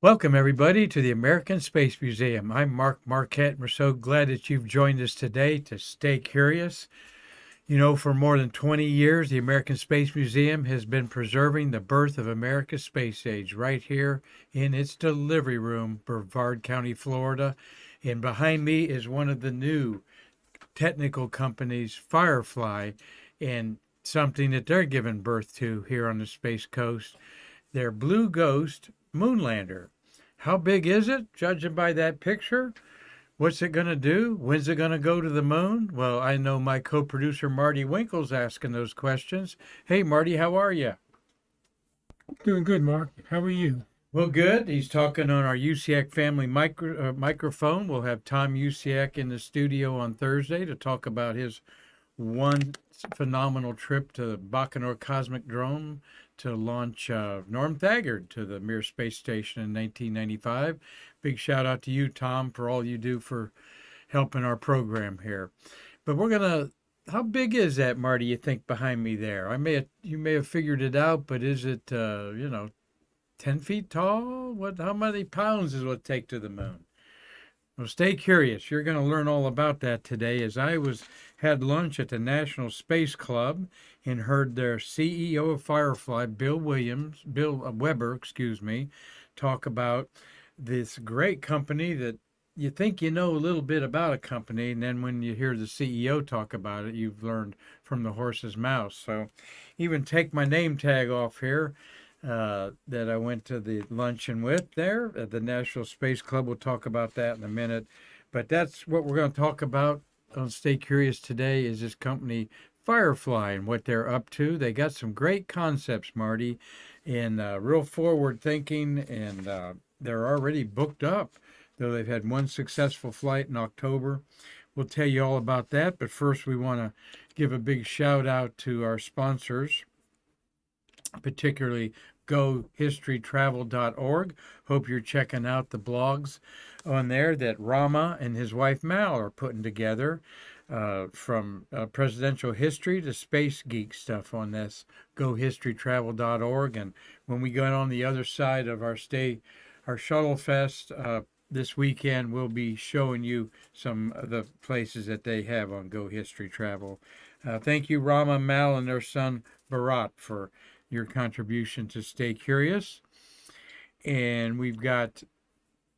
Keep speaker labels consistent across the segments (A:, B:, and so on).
A: Welcome, everybody, to the American Space Museum. I'm Marquette, and we're so glad that you've joined us today to stay curious. You know, for more than 20 years, the American Space Museum has been preserving the birth of America's space age right here in its delivery room, Brevard County, Florida. And behind me is one of the new technical companies, Firefly, and something that they're giving birth to here on the Space Coast, their Blue Ghost Moonlander. How big is it, judging by that picture? What's it going to do? When's it going to go to the moon? Well, I know my co-producer Marty Winkle's asking those questions. Hey, Marty, how are you?
B: Doing good, Mark. How are you?
A: Well, good. He's talking on our UCEC family microphone. We'll have Tom UCEC in the studio on Thursday to talk about his one phenomenal trip to the Bacanora Cosmic Drome to launch Norm Thagard to the Mir Space Station in 1995. Big shout out to you, Tom, for all you do for helping our program here. But how big is that, Marty, you think, behind me there? You may have figured it out, but is it, 10 feet tall? How many pounds does it take to the moon? Well, stay curious. You're going to learn all about that today as had lunch at the National Space Club and heard their CEO of Firefly, Bill Weber, talk about this great company that you think you know a little bit about a company, and then when you hear the CEO talk about it, you've learned from the horse's mouth. So even take my name tag off here that I went to the luncheon with there at the National Space Club. We'll talk about that in a minute. But that's what we're going to talk about on Stay Curious today is this company Firefly and what they're up to. They got some great concepts, Marty, and real forward thinking, and they're already booked up, though they've had one successful flight in October. We'll tell you all about that, but first we want to give a big shout out to our sponsors, particularly gohistorytravel.org. Hope you're checking out the blogs on there that Rama and his wife Mal are putting together, from presidential history to space geek stuff on this gohistorytravel.org. And when we get on the other side of our Shuttle Fest this weekend, we'll be showing you some of the places that they have on Go History Travel. Thank you, Rama, Mal, and their son Bharat, for your contribution to Stay Curious. And we've got,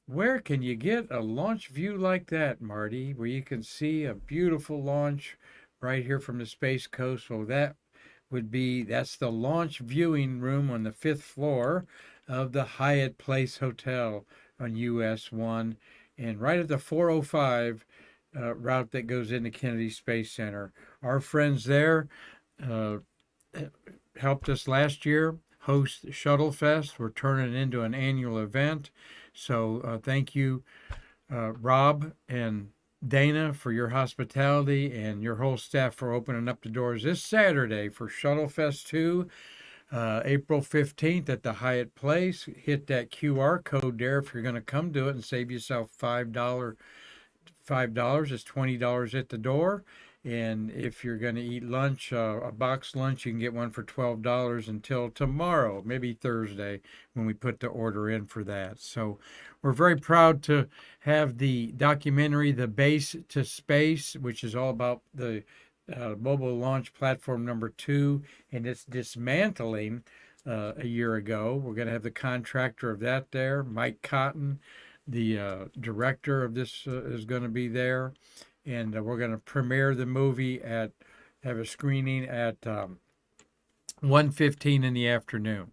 A: where can you get a launch view like that, Marty, where you can see a beautiful launch right here from the Space Coast? Well, that's the launch viewing room on the 5th floor of the Hyatt Place Hotel on US 1, and right at the 405 route that goes into Kennedy Space Center. Our friends there helped us last year host Shuttle Fest. We're turning it into an annual event. So thank you, Rob and Dana, for your hospitality, and your whole staff for opening up the doors this Saturday for Shuttle Fest 2, April 15th at the Hyatt Place. Hit that QR code there if you're going to come to it and save yourself $5. $5 is $20 at the door. And if you're going to eat lunch, a box lunch, you can get one for $12 until tomorrow, maybe Thursday, when we put the order in for that. So we're very proud to have the documentary, The Base to Space, which is all about the mobile launch platform number 2 and its dismantling a year ago. We're going to have the contractor of that there, Mike Cotton. The director of this is going to be there. And we're going to premiere the movie have a screening at 1:15 in the afternoon.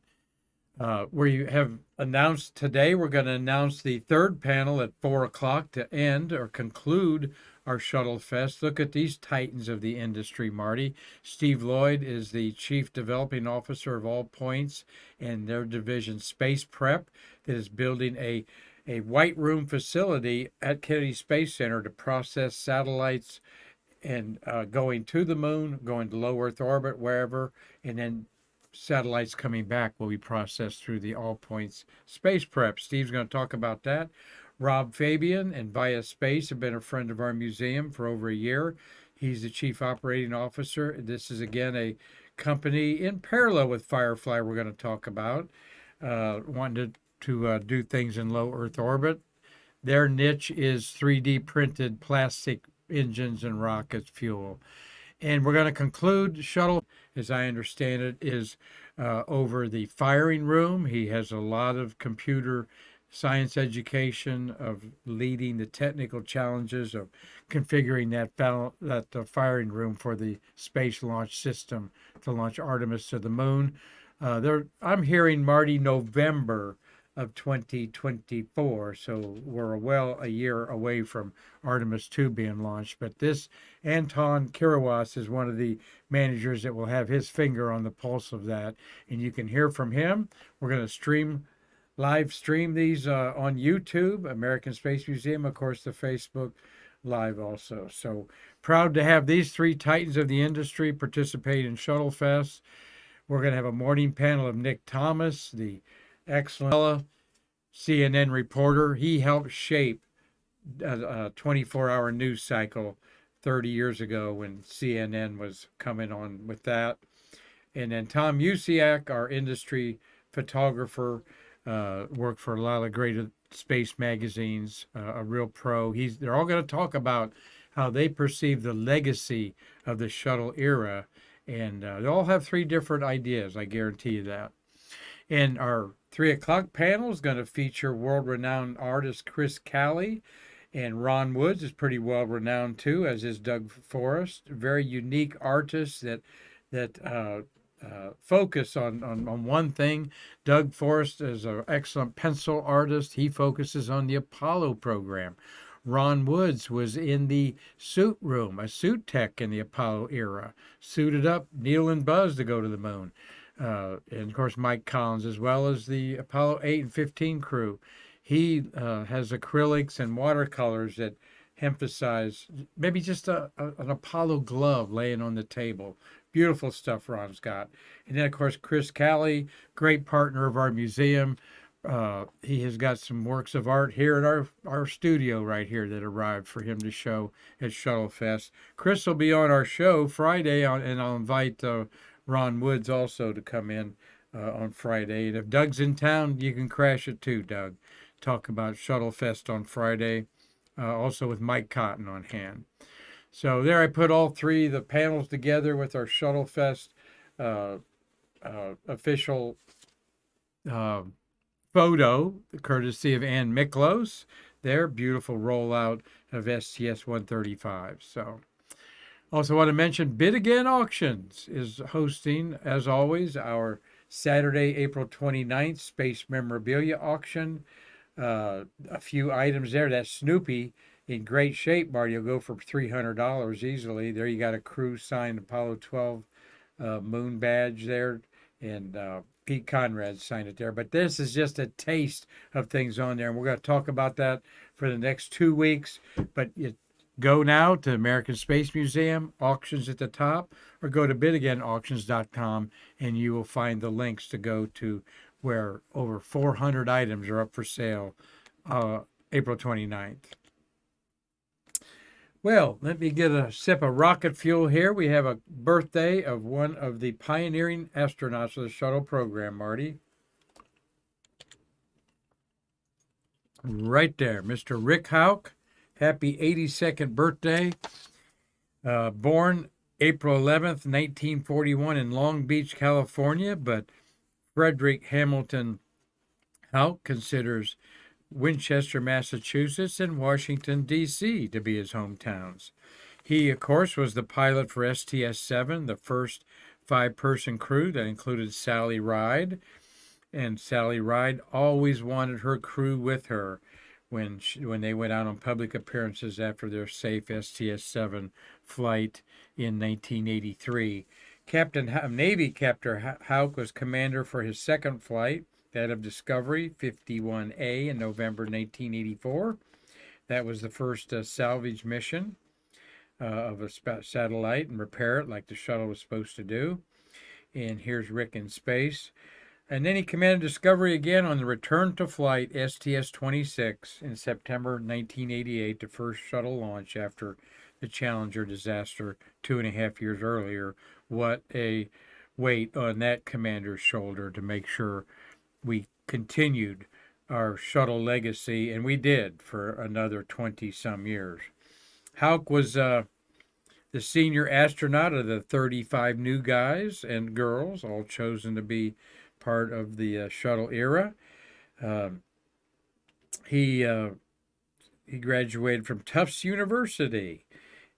A: Where you have announced today, we're going to announce the third panel at 4 o'clock to end or conclude our Shuttle Fest. Look at these titans of the industry, Marty. Steve Lloyd is the Chief Developing Officer of All Points and their division Space Prep that is building a white room facility at Kennedy Space Center to process satellites and going to the moon, going to low Earth orbit, wherever, and then satellites coming back will be processed through the All Points Space Prep. Steve's going to talk about that. Rob Fabian and Via Space have been a friend of our museum for over a year. He's the Chief Operating Officer. This is, again, a company in parallel with Firefly we're going to talk about, wanting to to do things in low Earth orbit. Their niche is 3D printed plastic engines and rocket fuel. And we're going to conclude shuttle, as I understand it, is over the firing room. He has a lot of computer science education of leading the technical challenges of configuring that firing room for the Space Launch System to launch Artemis to the moon. I'm hearing, Marty, November of 2024, so we're well a year away from Artemis 2 being launched. But this Anton Kirawas is one of the managers that will have his finger on the pulse of that, and you can hear from him. We're going to live stream these on YouTube, American Space Museum, of course, the Facebook Live also. So proud to have these three titans of the industry participate in Shuttle Fest. We're going to have a morning panel of Nick Thomas, the excellent CNN reporter. He helped shape a 24-hour news cycle 30 years ago when CNN was coming on with that. And then Tom Usiak, our industry photographer, worked for a lot of great space magazines, a real pro. They're all going to talk about how they perceive the legacy of the shuttle era. And they all have three different ideas, I guarantee you that. And our 3 o'clock panel is going to feature world-renowned artist Chris Calley, and Ron Woods is pretty well-renowned too, as is Doug Forrest. Very unique artists that focus on one thing. Doug Forrest is an excellent pencil artist. He focuses on the Apollo program. Ron Woods was in the suit room, a suit tech in the Apollo era, suited up Neil and Buzz to go to the moon. And of course, Mike Collins, as well as the Apollo 8 and 15 crew. He has acrylics and watercolors that emphasize maybe just an Apollo glove laying on the table. Beautiful stuff Ron's got. And then, of course, Chris Calley, great partner of our museum. He has got some works of art here at our studio right here that arrived for him to show at Shuttle Fest. Chris will be on our show Friday, and I'll invite Ron Woods also to come in on Friday. And if Doug's in town, you can crash it too, Doug. Talk about Shuttle Fest on Friday, also with Mike Cotton on hand. So there I put all three of the panels together with our Shuttle Fest official photo, courtesy of Ann Miklos. Their beautiful rollout of STS-135. So also want to mention Bid Again Auctions is hosting, as always, our Saturday, April 29th Space Memorabilia Auction. A few items there. That Snoopy in great shape, Marty. You'll go for $300 easily. There you got a crew signed Apollo 12 moon badge there, and Pete Conrad signed it there. But this is just a taste of things on there, and we're going to talk about that for the next 2 weeks. But go now to American Space Museum, auctions at the top, or go to bidagainauctions.com, and you will find the links to go to where over 400 items are up for sale April 29th. Well, let me get a sip of rocket fuel here. We have a birthday of one of the pioneering astronauts of the shuttle program, Marty. Right there, Mr. Rick Houck. Happy 82nd birthday. Born April 11th, 1941 in Long Beach, California, but Frederick Hamilton Houck considers Winchester, Massachusetts, and Washington, D.C. to be his hometowns. He, of course, was the pilot for STS-7, the first 5-person crew that included Sally Ride. And Sally Ride always wanted her crew with her when they went out on public appearances after their safe STS-7 flight in 1983. Navy Captain Houck was commander for his second flight, that of Discovery 51A in November 1984. That was the first salvage mission of a satellite and repair it like the shuttle was supposed to do. And here's Rick in space. And then he commanded Discovery again on the return to flight STS-26 in September 1988, the first shuttle launch after the Challenger disaster 2.5 years earlier. What a weight on that commander's shoulder to make sure we continued our shuttle legacy, and we did for another 20 some years. Hauk was the senior astronaut of the 35 new guys and girls, all chosen to be part of the shuttle era. Um, he graduated from Tufts University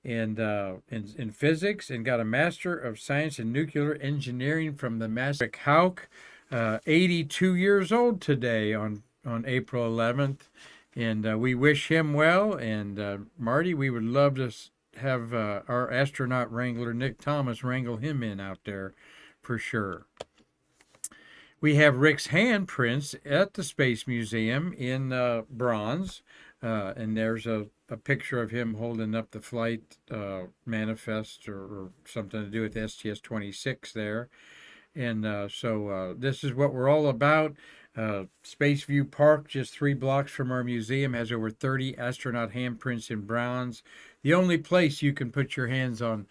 A: in physics and got a Master of Science in Nuclear Engineering from the Master. Hauk, 82 years old today on April 11th, and we wish him well. And Marty, we would love to have our astronaut wrangler Nick Thomas wrangle him in out there for sure. We have Rick's handprints at the Space Museum in bronze, and there's a picture of him holding up the flight manifest or something to do with STS-26 there. And so this is what we're all about. Spaceview Park, just 3 blocks from our museum, has over 30 astronaut handprints in bronze. The only place you can put your hands on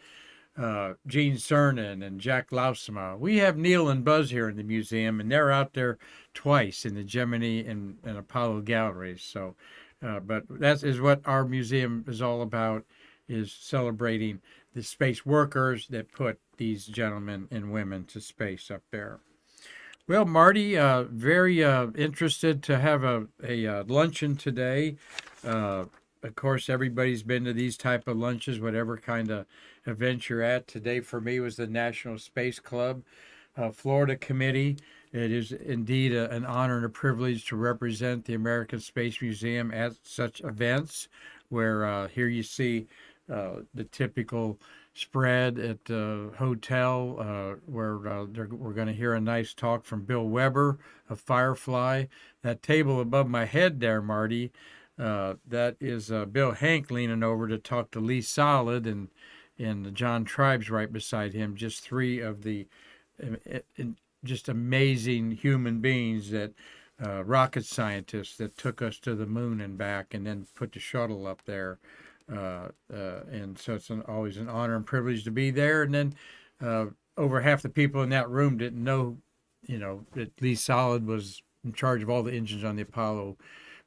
A: Gene Cernan and Jack Lausma. We have Neil and Buzz here in the museum, and they're out there twice in the Gemini and Apollo galleries. So, but that is what our museum is all about, is celebrating the space workers that put these gentlemen and women to space up there. Well, Marty, very interested to have a luncheon today. Of course, everybody's been to these type of lunches, whatever kind of event you're at. Today, for me, was the National Space Club Florida Committee. It is indeed an honor and a privilege to represent the American Space Museum at such events, where here you see the typical spread at the hotel, where we're going to hear a nice talk from Bill Weber of Firefly. That table above my head there, Marty, that is Bill Hank leaning over to talk to Lee Solid and John Tribes right beside him. Just 3 of the just amazing human beings that rocket scientists that took us to the moon and back, and then put the shuttle up there. And so it's always an honor and privilege to be there. And then over half the people in that room didn't know, that Lee Solid was in charge of all the engines on the Apollo.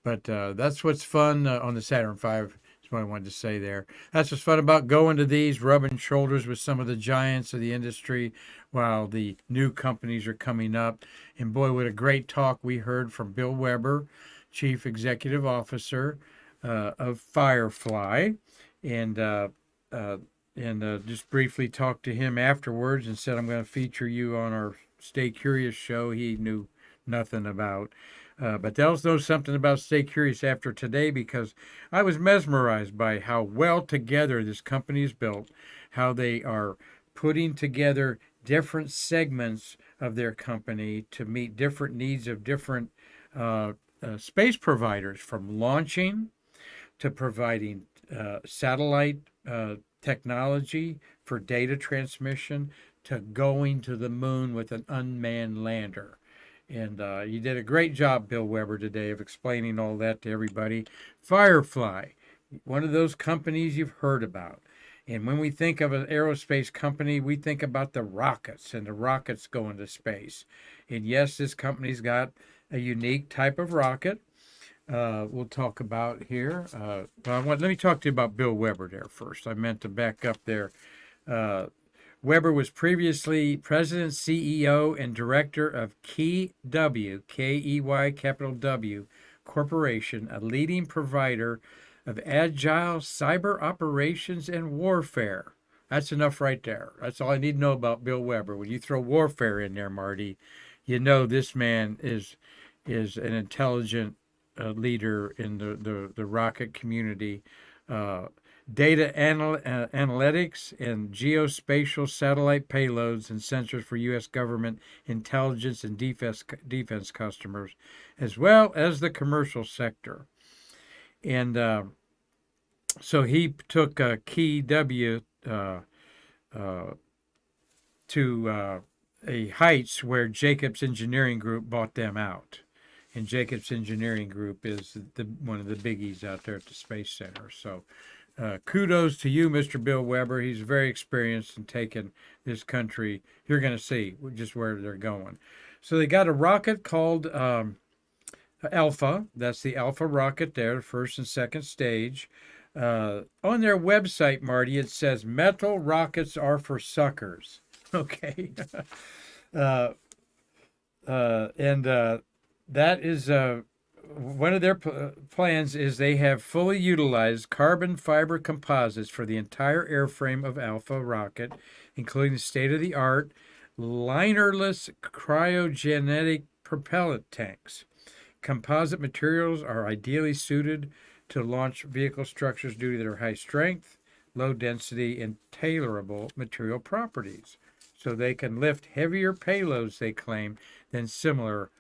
A: But that's what's fun on the Saturn V. That's what I wanted to say there. That's what's fun about going to these, rubbing shoulders with some of the giants of the industry while the new companies are coming up. And boy, what a great talk we heard from Bill Weber, Chief Executive Officer of Firefly, and just briefly talked to him afterwards and said, I'm going to feature you on our Stay Curious show. He knew nothing about. But they'll know something about Stay Curious after today, because I was mesmerized by how well together this company is built, how they are putting together different segments of their company to meet different needs of different space providers, from launching to providing satellite technology for data transmission to going to the moon with an unmanned lander. And you did a great job, Bill Weber, today of explaining all that to everybody. Firefly, one of those companies you've heard about. And when we think of an aerospace company, we think about the rockets and the rockets going to space. And yes, this company's got a unique type of rocket we'll talk about here. Let me talk to you about Bill Weber there first. I meant to back up there. Weber was previously president, CEO, and director of KeyW, K-E-Y capital W, Corporation, a leading provider of agile cyber operations and warfare. That's enough right there. That's all I need to know about Bill Weber. When you throw warfare in there, Marty, you know this man is an intelligent leader in the rocket community. Data analytics and geospatial satellite payloads and sensors for U.S. government intelligence and defense customers, as well as the commercial sector. And so he took KeyW to a heights where Jacobs Engineering Group bought them out. And Jacobs Engineering Group is one of the biggies out there at the Space Center. So kudos to you, Mr. Bill Weber. He's very experienced in taking this country. You're going to see just where they're going. So they got a rocket called Alpha. That's the Alpha rocket there, first and second stage. On their website, Marty, it says metal rockets are for suckers. Okay. uh, and that is one of their plans is they have fully utilized carbon fiber composites for the entire airframe of Alpha rocket, including state-of-the-art linerless cryogenic propellant tanks. Composite materials are ideally suited to launch vehicle structures due to their high strength, low density, and tailorable material properties. So they can lift heavier payloads, they claim, than similar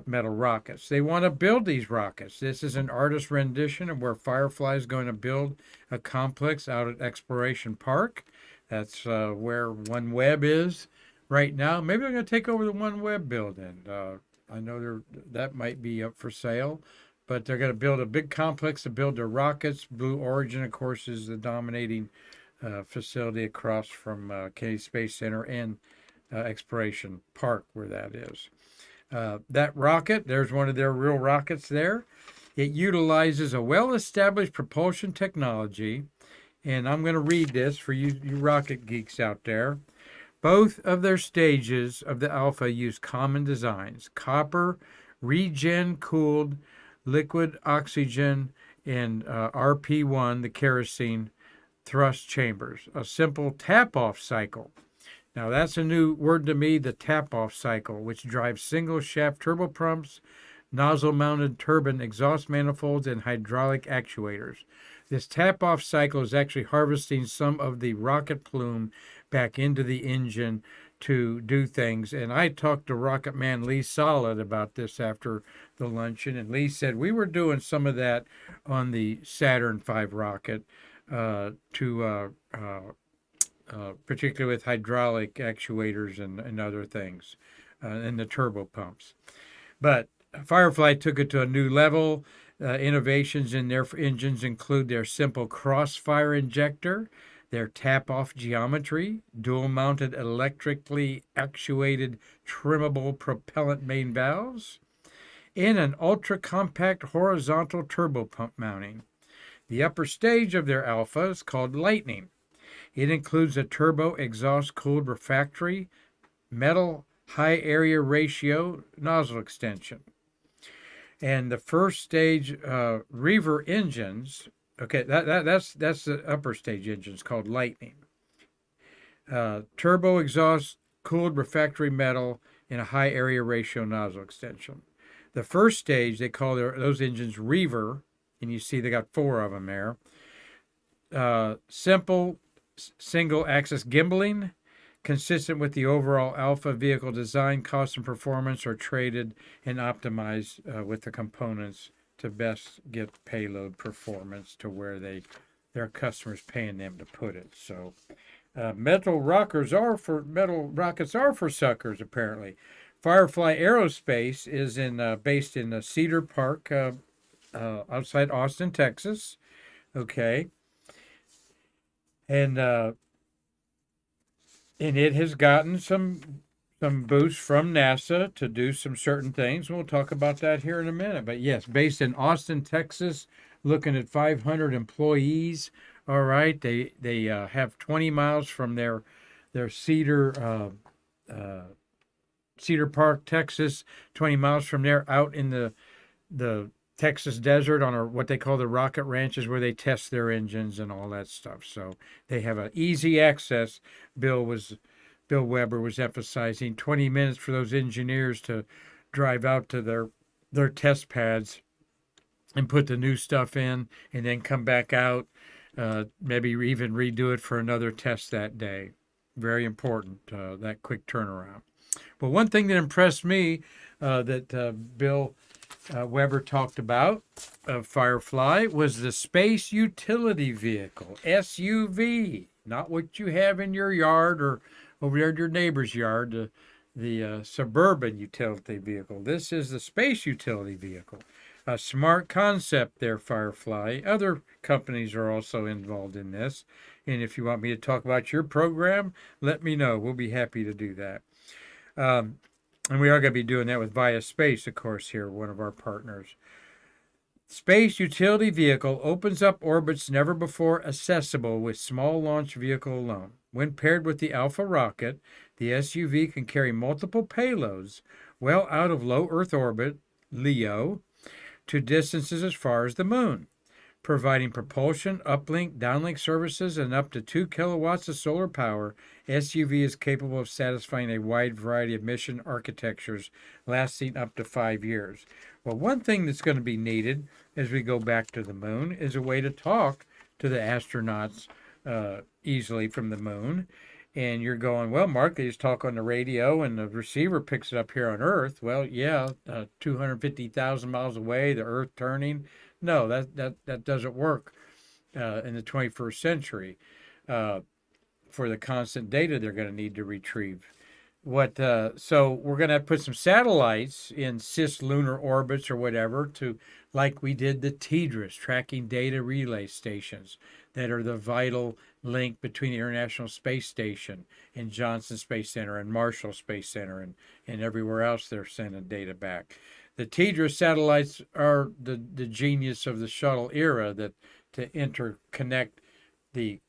A: metal rockets. They want to build these rockets. This is an artist rendition of where Firefly is going to build a complex out at Exploration Park. That's where OneWeb is right now. Maybe they're going to take over the OneWeb building. I know that might be up for sale, but they're going to build a big complex to build their rockets. Blue Origin, of course, is the dominating facility across from Kennedy Space Center and Exploration Park, where that is. That rocket, there's one of their real rockets there. It utilizes a well-established propulsion technology, and I'm going to read this for you rocket geeks out there. Both of their stages of the Alpha use common designs: copper, regen-cooled liquid oxygen, and RP1, the kerosene thrust chambers, a simple tap-off cycle. Now, that's a new word to me, the tap-off cycle, which drives single-shaft turbopumps, nozzle-mounted turbine exhaust manifolds, and hydraulic actuators. This tap-off cycle is actually harvesting some of the rocket plume back into the engine to do things. And I talked to Rocket Man Lee Solid about this after the luncheon, and Lee said we were doing some of that on the Saturn V rocket, particularly with hydraulic actuators and other things, and the turbo pumps. But Firefly took it to a new level. Innovations in their engines include their simple crossfire injector, their tap-off geometry, dual-mounted electrically actuated trimmable propellant main valves, and an ultra-compact horizontal turbopump mounting. The upper stage of their Alpha is called Lightning. It includes a turbo exhaust-cooled refractory metal high area ratio nozzle extension. And the first stage rever engines, okay, that's the upper stage engines called Lightning. Turbo exhaust cooled refractory metal in a high area ratio nozzle extension. The first stage, they call those engines rever, and you see they got 4 of them there. Simple single axis gimbaling, consistent with the overall Alpha vehicle design, cost and performance are traded and optimized with the components to best get payload performance to where their customers paying them to put it. So metal rockets are for suckers, apparently. Firefly Aerospace is based in Cedar Park outside Austin, Texas. Okay. And it has gotten some boosts from NASA to do some certain things. We'll talk about that here in a minute. But yes, based in Austin, Texas, looking at 500 employees. All right, they have 20 miles from their Cedar Park, Texas. 20 miles from there, out in the Texas desert on what they call the rocket ranches, where they test their engines and all that stuff. So they have an easy access. Bill Weber was emphasizing 20 minutes for those engineers to drive out to their test pads and put the new stuff in, and then come back out, maybe even redo it for another test that day. Very important, that quick turnaround. But one thing that impressed me that Bill Weber talked about of Firefly was the Space Utility Vehicle, SUV, not what you have in your yard or over there at your neighbor's yard, the suburban utility vehicle. This is the Space Utility Vehicle. A smart concept there, Firefly. Other companies are also involved in this. And if you want me to talk about your program, let me know. We'll be happy to do that. And we are going to be doing that with Via Space, of course, here, one of our partners. Space utility vehicle opens up orbits never before accessible with small launch vehicle alone. When paired with the Alpha rocket, the SUV can carry multiple payloads well out of low Earth orbit, LEO, to distances as far as the moon, providing propulsion, uplink, downlink services, and up to 2 kilowatts of solar power. SUV is capable of satisfying a wide variety of mission architectures, lasting up to 5 years. Well, one thing that's going to be needed as we go back to the moon is a way to talk to the astronauts easily from the moon. And you're going, well, Mark, they just talk on the radio and the receiver picks it up here on Earth. Well, yeah, 250,000 miles away, the Earth turning. No, that doesn't work in the 21st century for the constant data they're going to need to retrieve. So we're going to have to put some satellites in cislunar orbits or whatever to, like we did the TDRS, tracking data relay stations that are the vital link between the International Space Station and Johnson Space Center and Marshall Space Center and everywhere else they're sending data back. The TDRS satellites are the genius of the shuttle era to interconnect the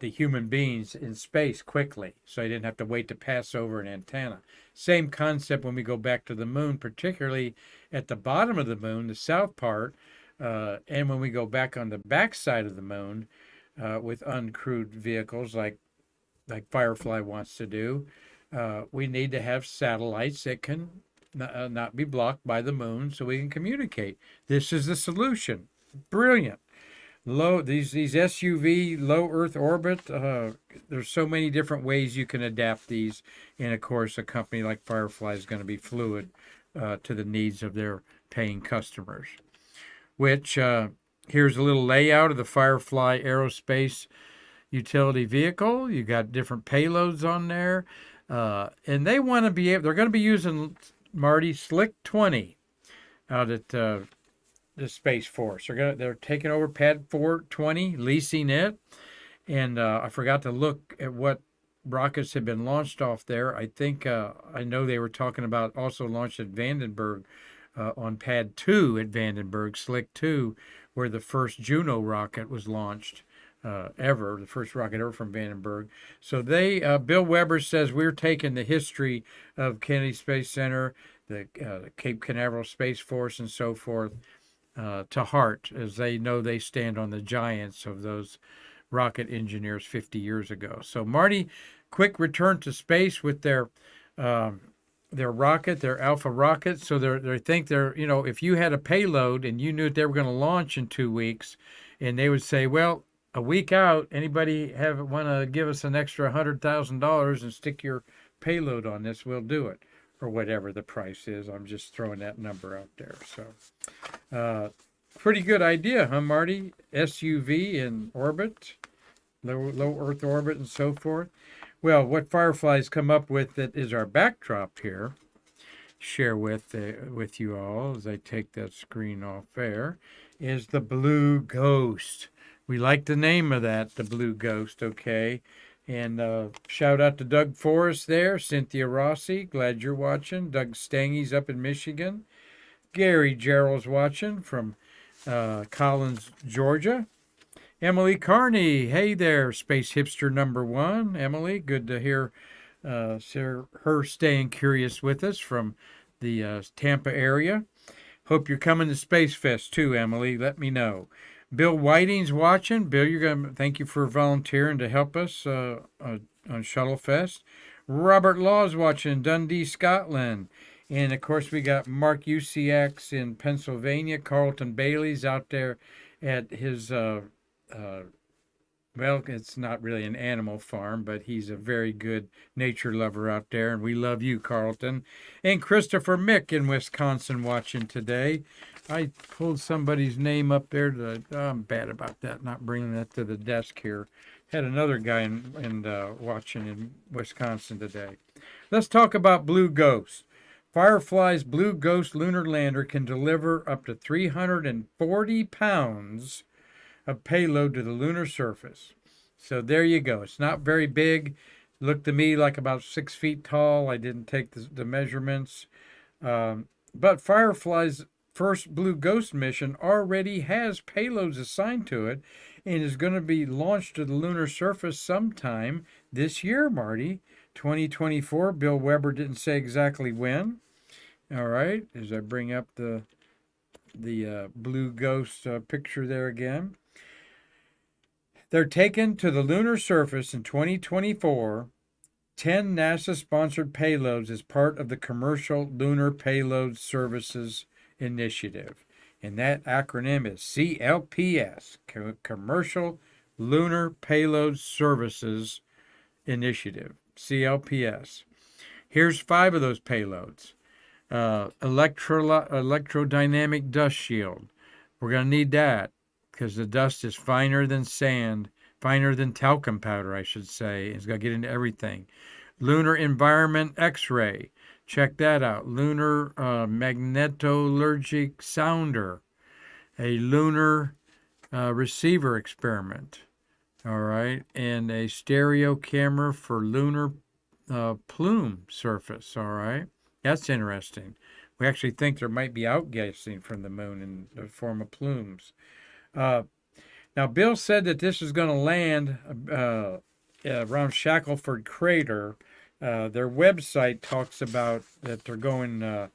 A: human beings in space quickly, so they didn't have to wait to pass over an antenna. Same concept when we go back to the moon, particularly at the bottom of the moon, the south part, and when we go back on the backside of the moon with uncrewed vehicles like Firefly wants to do, we need to have satellites that can not be blocked by the moon so we can communicate. This is the solution. Brilliant. These SUV low Earth orbit. There's so many different ways you can adapt these, and of course, a company like Firefly is going to be fluid to the needs of their paying customers. Which here's a little layout of the Firefly Aerospace utility vehicle. You got different payloads on there, and they want to be able. They're going to be using Marty Slick 20 out at the Space Force. They're taking over Pad 420, leasing it, and I forgot to look at what rockets have been launched off there. I think I know they were talking about also launched at Vandenberg on Pad 2 at Vandenberg, Slick 2, where the first Juno rocket was launched ever, the first rocket ever from Vandenberg. So Bill Weber says we're taking the history of Kennedy Space Center, the Cape Canaveral Space Force, and so forth to heart, as they know they stand on the giants of those rocket engineers 50 years ago. So Marty, quick return to space with their rocket, their Alpha rocket. So they think if you had a payload and you knew they were going to launch in 2 weeks, and they would say, well, a week out, anybody want to give us an extra $100,000 and stick your payload on this, we'll do it, or whatever the price is. I'm just throwing that number out there. So pretty good idea, huh, Marty? SUV in orbit, low Earth orbit, and so forth. Well, what Firefly's come up with that is our backdrop here, share with you all as I take that screen off there, is the Blue Ghost. We like the name of that, the Blue Ghost, okay? And shout out to Doug Forrest there, Cynthia Rossi, glad you're watching. Doug Stangy's up in Michigan. Gary Gerald's watching from Collins, Georgia. Emily Carney, hey there, Space Hipster #1. Emily, good to hear her staying curious with us from the Tampa area. Hope you're coming to Space Fest too, Emily. Let me know. Bill Whiting's watching. Bill, thank you for volunteering to help us on Shuttle Fest. Robert Law's watching, Dundee, Scotland. And, of course, we got Mark UCX in Pennsylvania. Carlton Bailey's out there at his, it's not really an animal farm, but he's a very good nature lover out there. And we love you, Carlton. And Christopher Mick in Wisconsin watching today. I pulled somebody's name up there. I'm bad about that, not bringing that to the desk here. Had another guy watching in Wisconsin today. Let's talk about Blue Ghost. Firefly's Blue Ghost lunar lander can deliver up to 340 pounds of payload to the lunar surface. So there you go. It's not very big. Looked to me like about 6 feet tall. I didn't take the measurements. But Firefly's first Blue Ghost mission already has payloads assigned to it and is going to be launched to the lunar surface sometime this year, Marty. 2024. Bill Weber didn't say exactly when. All right, as I bring up the Blue Ghost picture there again. They're taken to the lunar surface in 2024. 10 NASA-sponsored payloads as part of the Commercial Lunar Payload Services Initiative. And that acronym is CLPS, Commercial Lunar Payload Services Initiative, CLPS. Here's 5 of those payloads. Electrodynamic dust shield. We're going to need that because the dust is finer than sand, finer than talcum powder, I should say. It's going to get into everything. Lunar environment X-ray. Check that out. Lunar magnetolurgic sounder. A lunar receiver experiment. All right. And a stereo camera for lunar plume surface. All right. That's interesting. We actually think there might be outgassing from the moon in the form of plumes. Now, Bill said that this is going to land around Shackelford Crater. Their website talks about that they're going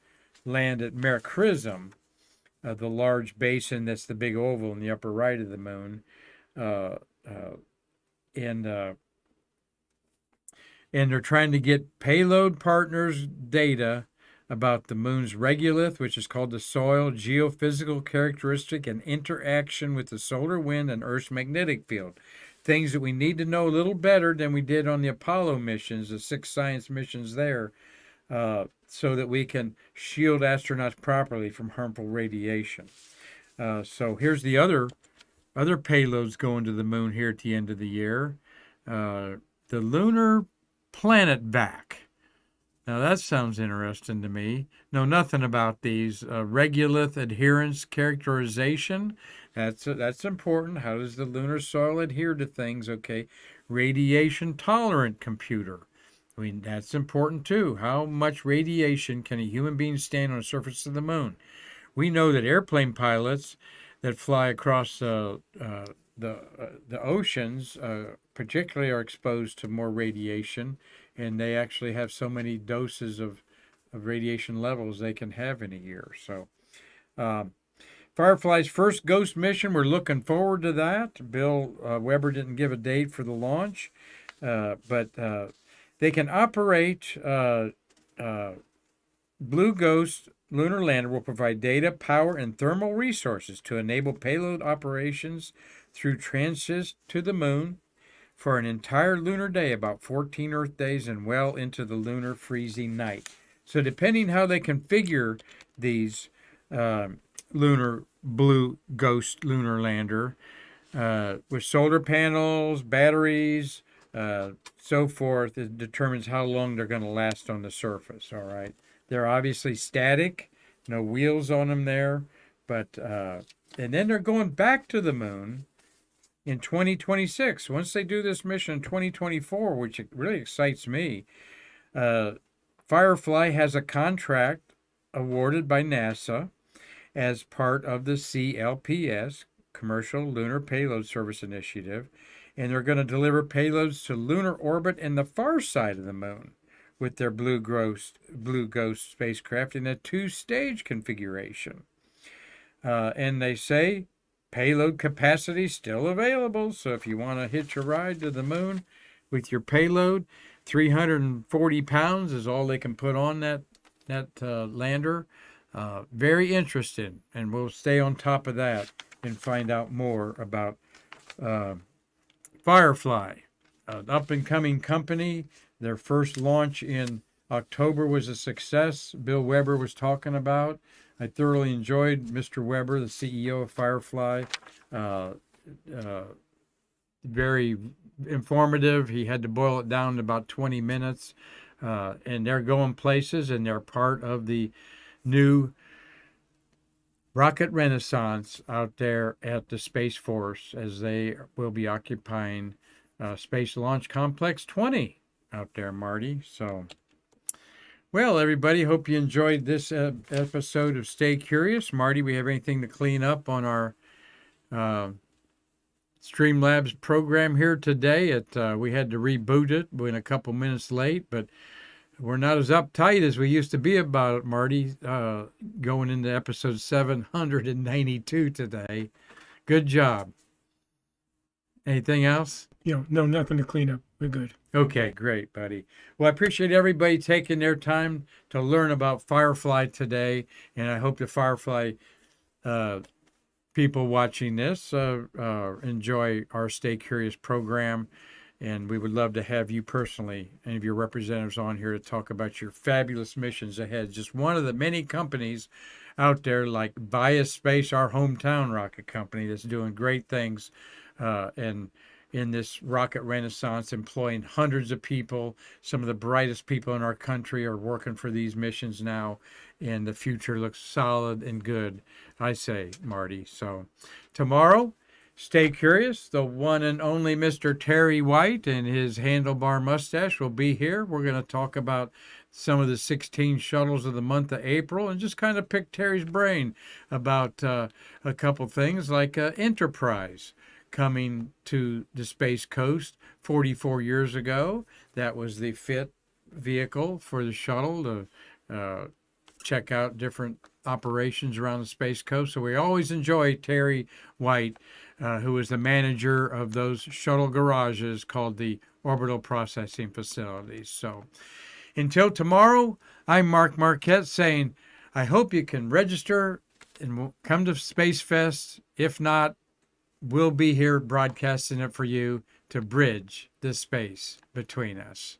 A: land at MarQ, the large basin that's the big oval in the upper right of the moon. And they're trying to get payload partners data about the moon's regolith, which is called the soil, geophysical characteristic, and interaction with the solar wind and Earth's magnetic field. Things that we need to know a little better than we did on the Apollo missions, the 6 science missions there, so that we can shield astronauts properly from harmful radiation. So here's the other payloads going to the moon here at the end of the year. The Lunar Planet Vac. Now that sounds interesting to me. Know nothing about these. Regolith adherence characterization. That's important. How does the lunar soil adhere to things? Okay. Radiation tolerant computer. I mean, that's important too. How much radiation can a human being stand on the surface of the moon? We know that airplane pilots that fly across the oceans particularly are exposed to more radiation, and they actually have so many doses of radiation levels they can have in a year. So Firefly's first ghost mission, we're looking forward to that. Bill Weber didn't give a date for the launch, but they can operate. Blue Ghost lunar lander will provide data, power, and thermal resources to enable payload operations through transits to the moon for an entire lunar day, about 14 Earth days, and well into the lunar freezing night. So depending how they configure these lunar Blue Ghost lunar lander with solar panels, batteries, so forth, it determines how long they're going to last on the surface. All right. They're obviously static, no wheels on them there, but and then they're going back to the moon in 2026. Once they do this mission in 2024, which really excites me, Firefly has a contract awarded by NASA as part of the CLPS, Commercial Lunar Payload Service Initiative, and they're going to deliver payloads to lunar orbit and the far side of the moon with their Blue Ghost spacecraft in a 2-stage configuration. And they say payload capacity still available. So if you want to hitch a ride to the moon with your payload, 340 pounds is all they can put on that lander. Very interested, and we'll stay on top of that and find out more about Firefly, an up-and-coming company. Their first launch in October was a success. Bill Weber was talking about. I thoroughly enjoyed Mr. Weber, the CEO of Firefly. Very informative. He had to boil it down to about 20 minutes. And they're going places, and they're part of the new rocket renaissance out there at the Space Force, as they will be occupying Space Launch Complex 20 out there, Marty. So, well, everybody, hope you enjoyed this episode of Stay Curious. Marty, we have anything to clean up on our Streamlabs program here today? We had to reboot it. We're a couple minutes late, but we're not as uptight as we used to be about it, Marty, going into episode 792 today. Good job. Anything else?
B: No, nothing to clean up. We're good.
A: Okay, great, buddy. Well, I appreciate everybody taking their time to learn about Firefly today, and I hope the Firefly people watching this enjoy our Stay Curious program, and we would love to have you personally, any of your representatives on here to talk about your fabulous missions ahead. Just one of the many companies out there like Bias Space, our hometown rocket company, that's doing great things and in this rocket renaissance, employing hundreds of people. Some of the brightest people in our country are working for these missions now, and the future looks solid and good, I say, Marty. So tomorrow, stay curious. The one and only Mr. Terry White and his handlebar mustache will be here. We're going to talk about some of the 16 shuttles of the month of April and just kind of pick Terry's brain about a couple things like Enterprise coming to the Space Coast 44 years ago. That was the fit vehicle for the shuttle to check out different operations around the Space Coast. So we always enjoy Terry White, who is the manager of those shuttle garages called the Orbital Processing Facilities. So until tomorrow, I'm Marquette saying, I hope you can register and come to Space Fest. If not, we'll be here broadcasting it for you to bridge the space between us.